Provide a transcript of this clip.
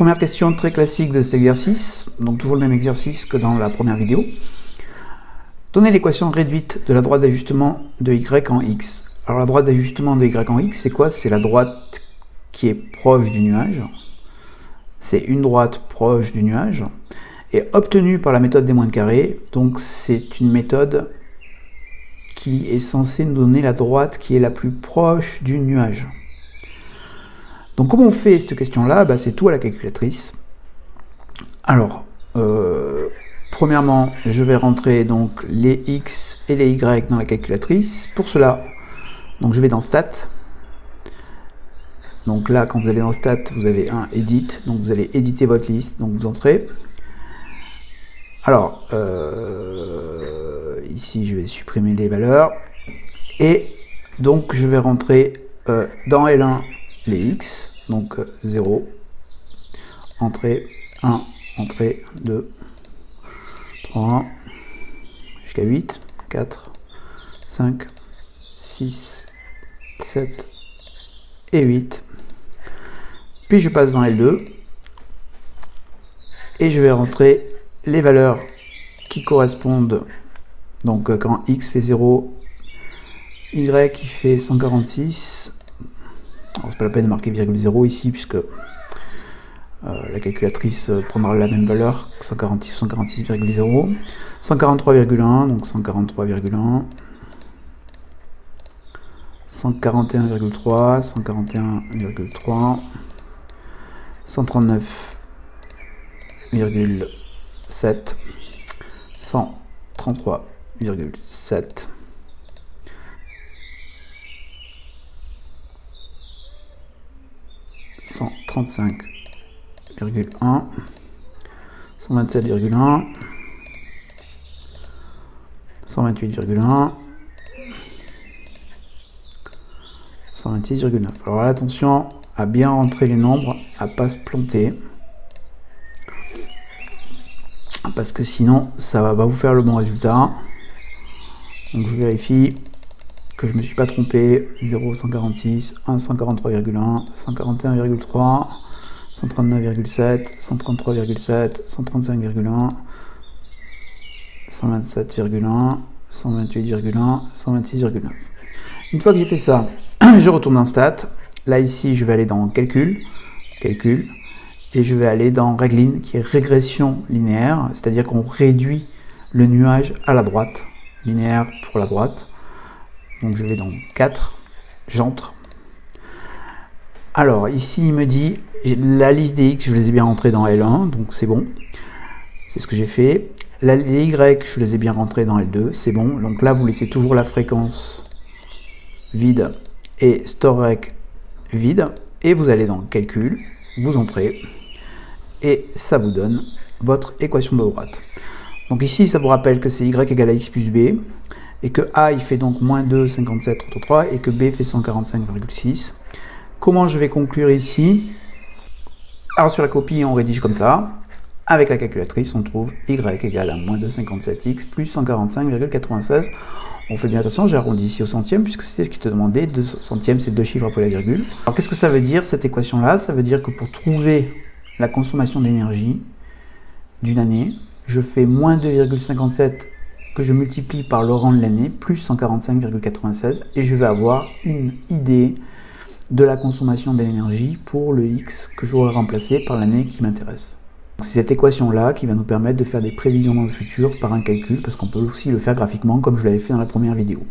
première question très classique de cet exercice, donc toujours le même exercice que dans la première vidéo. Donnez l'équation réduite de la droite d'ajustement de y en x. Alors la droite d'ajustement de y en x, c'est quoi? C'est la droite qui est proche du nuage. C'est une droite proche du nuage. Et obtenue par la méthode des moins de carré, donc c'est une méthode qui est censée nous donner la droite qui est la plus proche du nuage. Donc comment on fait cette question-là? C'est tout à la calculatrice. Alors, premièrement, je vais rentrer donc les x et les y dans la calculatrice. Pour cela, donc je vais dans Stat. Donc là, quand vous allez dans Stat, vous avez un Edit. Donc vous allez éditer votre liste. Donc vous entrez. Alors, ici, je vais supprimer les valeurs. Et donc, je vais rentrer dans L1 les x. Donc 0, entrée 1, entrée 2, 3, jusqu'à 8, 4, 5, 6, 7 et 8. Puis je passe dans L2 et je vais rentrer les valeurs qui correspondent, donc quand x fait 0, y qui fait 146. Alors c'est pas la peine de marquer virgule 0 ici puisque la calculatrice prendra la même valeur, 146,0, 143,1, donc 143,1, 141,3, 141,3, 139,7, 133,7, 135,1, 127,1, 128,1, 126,9. Alors attention à bien rentrer les nombres, à pas se planter, parce que sinon ça va pas vous faire le bon résultat. Donc je vérifie que je me suis pas trompé. 0, 146, 1, 143,1, 141,3, 139,7, 133,7, 135,1, 127,1, 128,1, 126,9. Une fois que j'ai fait ça, je retourne dans Stat. Là, ici, je vais aller dans Calcul, et je vais aller dans Régline, qui est régression linéaire, c'est-à-dire qu'on réduit le nuage à la droite, linéaire pour la droite. Donc je vais dans 4, j'entre. Alors ici il me dit, la liste des x je les ai bien rentrés dans L1, donc c'est bon. C'est ce que j'ai fait. Les y je les ai bien rentrés dans L2, c'est bon. Donc là vous laissez toujours la fréquence vide et StoreRec vide. Et vous allez dans Calcul, vous entrez. Et ça vous donne votre équation de droite. Donc ici ça vous rappelle que c'est y égale à x plus b. Et que A il fait donc moins 2,57 3 et que B fait 145,6. Comment je vais conclure ici? Alors sur la copie on rédige comme ça. Avec la calculatrice on trouve y égale à moins 2,57x plus 145,96. On fait bien attention, j'ai arrondi ici au centième puisque c'était ce qui te demandait. 2 centièmes c'est 2 chiffres après la virgule. Alors qu'est-ce que ça veut dire cette équation là? Ça veut dire que pour trouver la consommation d'énergie d'une année, je fais moins 2,57 que je multiplie par le rang de l'année, plus 145,96, et je vais avoir une idée de la consommation d'énergie pour le x que j'aurai remplacé par l'année qui m'intéresse. C'est cette équation-là qui va nous permettre de faire des prévisions dans le futur par un calcul, parce qu'on peut aussi le faire graphiquement comme je l'avais fait dans la première vidéo.